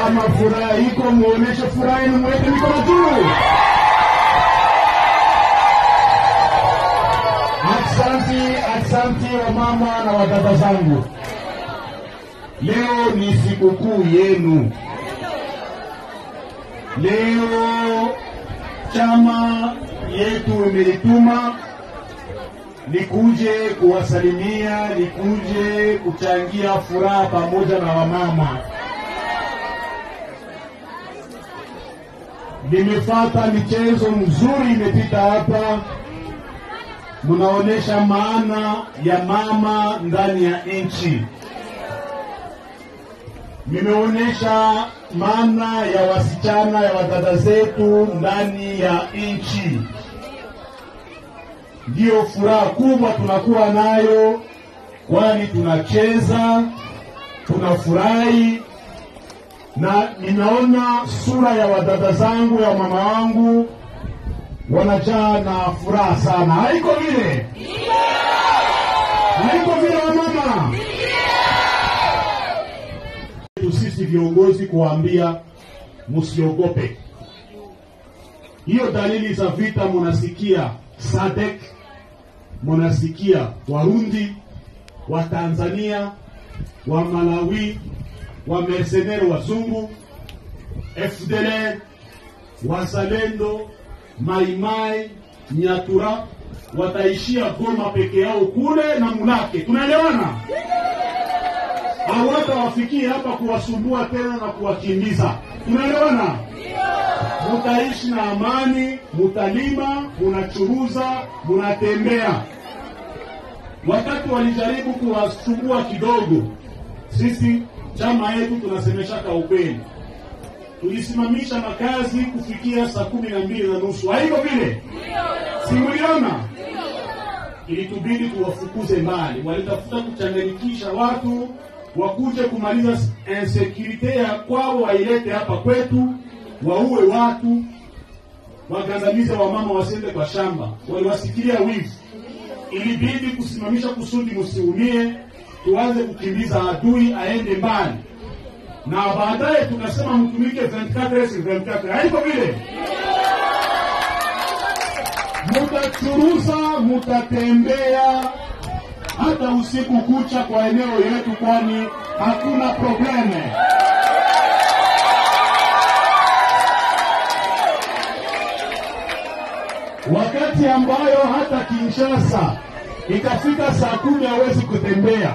Kama furaha iko, muoneshe furaha yenu, mweke mikono juu. Asante wa mama na wadada zangu. Leo ni sikukuu yenu. Leo chama yetu imenituma nikuje kuwasalimia, nikuje kuchangia furaha pamoja na wamama. Nimefuata michezo mzuri imepita hapa. Munaonesha maana ya mama ndani ya nchi. Nimeonesha maana ya wasichana ya wadada zetu ndani ya nchi. Ndio furaha kubwa tunakuwa nayo, kwani tunacheza, tunafurahi, na ninaona sura ya wadada zangu, ya mama wangu wanajaa na furaha sana. Haiko vile? Haiko vile wa mama? Sisi viongozi kuambia musiogope. Hiyo dalili za vita munasikia SADC, munasikia Warundi, wa Tanzania, wa Malawi, wa mercenaires wazungu, FDLR, wazalendo, Maimai, Nyatura, wataishia Goma peke yao kule na Mulake. Tunaelewana? Hawata wafikie hapa kuwasumbua tena na kuwakimbiza. Tunaelewana? Mutaishi na amani, mutalima, munachuruza, munatembea. Wakati walijaribu kuwasumbua kidogo, sisi chama yetu tunasemesha kwa ukweli. Tulisimamisha makazi kufikia saa 12:30. Haiko vile? Simuliona? Ilitubidi tuwafukuze mbali. Walitafuta kuchanganyikisha watu, wakuje kumaliza insecurity ya kwao, wailete hapa kwetu, waue watu, wagandamize wamama wasiende kwa shamba. Waliwasikilia wivu. Ilibidi kusimamisha kusudi musiumie, tuanze kukimbiza adui aende mbali. Na baadaye tukasema mtumike 24/24. Haiko vile? Mutachuruza, mutatembea hata usiku kucha kwa eneo yetu, kwani hakuna probleme. Wakati ambayo hata Kinshasa ikafika saa 10 hawezi kutembea,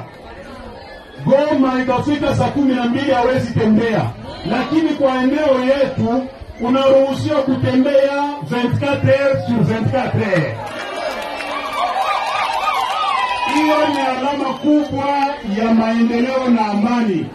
Goma ikafika saa 12 hawezi tembea, lakini kwa eneo yetu unaruhusiwa kutembea 24/24. Hiyo ni alama kubwa ya maendeleo na amani.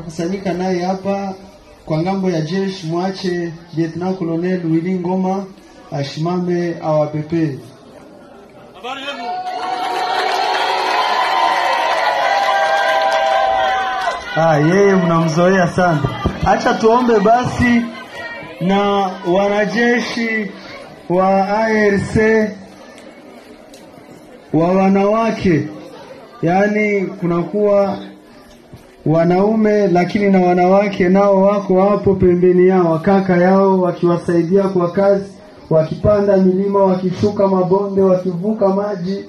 tumekusanyika naye hapa kwa ngambo ya jeshi, mwache Lieutenant Colonel Willy Ngoma ashimame awapepe. Yeye mnamzoea sana. Acha tuombe basi na wanajeshi wa ARC wa wanawake, yaani kunakuwa wanaume lakini na wanawake nao wako hapo pembeni yao, kaka yao wakiwasaidia kwa kazi, wakipanda milima, wakishuka mabonde, wakivuka maji,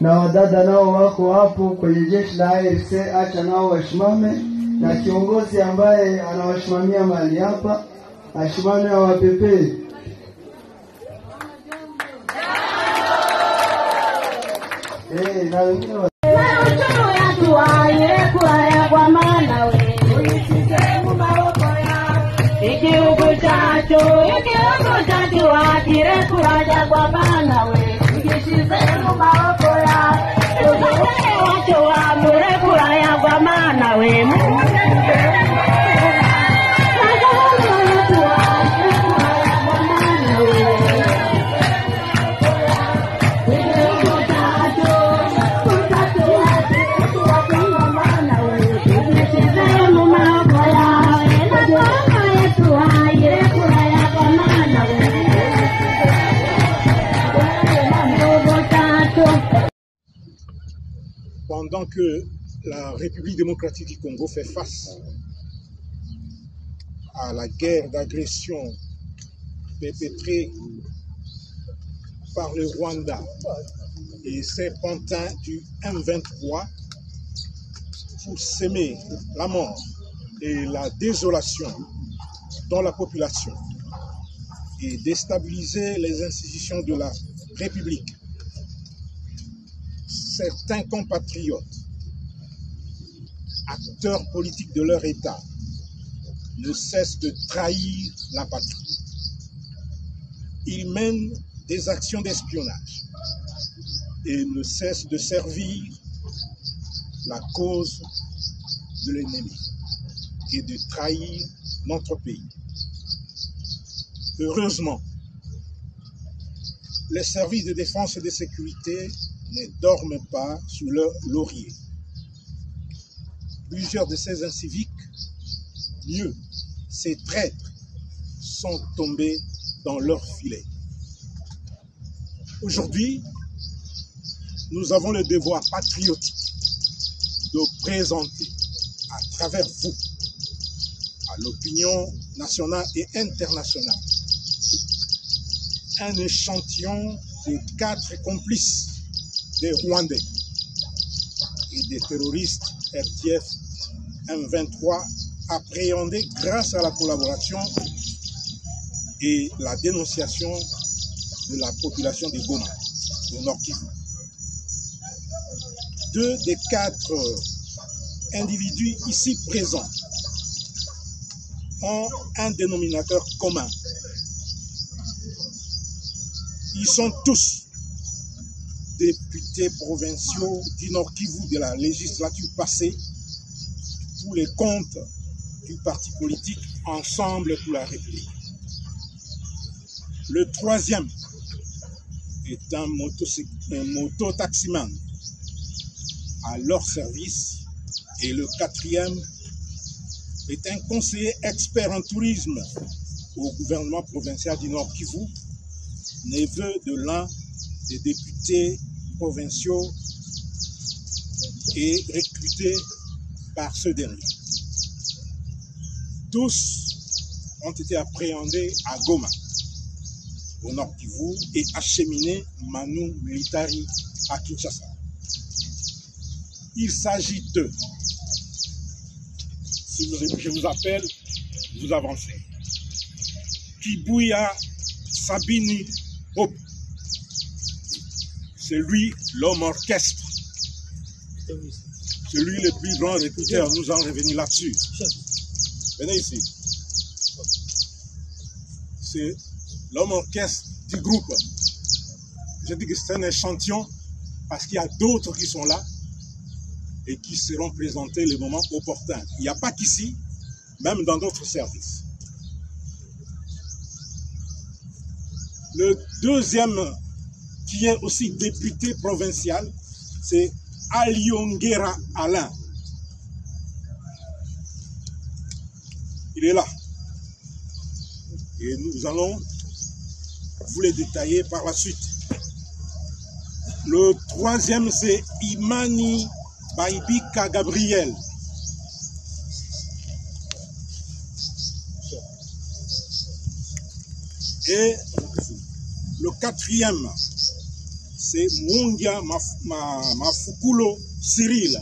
na wadada nao wako hapo kwenye jeshi la ARC. Acha nao washimame, na kiongozi ambaye anawashimamia mahali hapa ashimame awapepe. Na wengine pendant que la République démocratique du Congo fait face à la guerre d'agression perpétrée par le Rwanda et ses pantins du M23 pour semer la mort et la désolation dans la population et déstabiliser les institutions de la République, certains compatriotes, acteurs politiques de leur État, ne cessent de trahir la patrie. Ils mènent des actions d'espionnage et ne cessent de servir la cause de l'ennemi et de trahir notre pays. Heureusement, les services de défense et de sécurité ne dorment pas sous leur laurier. Plusieurs de ces inciviques, mieux, ces traîtres, sont tombés dans leur filet. Aujourd'hui, nous avons le devoir patriotique de présenter à travers vous, à l'opinion nationale et internationale, un échantillon de 4 complices des Rwandais et des terroristes RDF M23 appréhendés grâce à la collaboration et la dénonciation de la population de Goma, au Nord Kivu. 2 des 4 individus ici présents ont un dénominateur commun. Ils sont tous députés provinciaux du Nord Kivu de la législature passée pour les comptes du parti politique Ensemble pour la République. Le 3e est un moto-taximan à leur service et le 4e est un conseiller expert en tourisme au gouvernement provincial du Nord Kivu, neveu de l'un des députés provinciaux et recruté par ce dernier. Tous ont été appréhendés à Goma, au Nord Kivu, et acheminés manu militari à Kinshasa. Il s'agit d'eux. Si je vous appelle, vous avancez. Kibuya Sabini Hope. C'est lui l'homme orchestre. C'est lui le plus grand recruteur. Nous allons revenir là-dessus. Venez ici. C'est l'homme orchestre du groupe. Je dis que c'est un échantillon parce qu'il y a d'autres qui sont là et qui seront présentés le moment opportun. Il n'y a pas qu'ici, même dans d'autres services. Le deuxième, qui est aussi député provincial, c'est Aliongera Alain. Il est là. Et nous allons vous les détailler par la suite. Le troisième, c'est Imani Baibika Gabriel. Et le quatrième, c'est Mungia Mafukulo Cyril.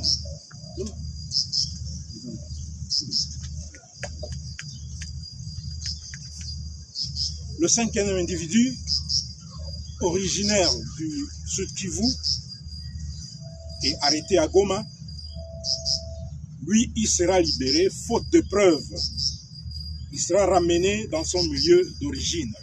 Le cinquième individu, originaire du Sud Kivu et arrêté à Goma, lui, il sera libéré faute de preuves. Il sera ramené dans son milieu d'origine.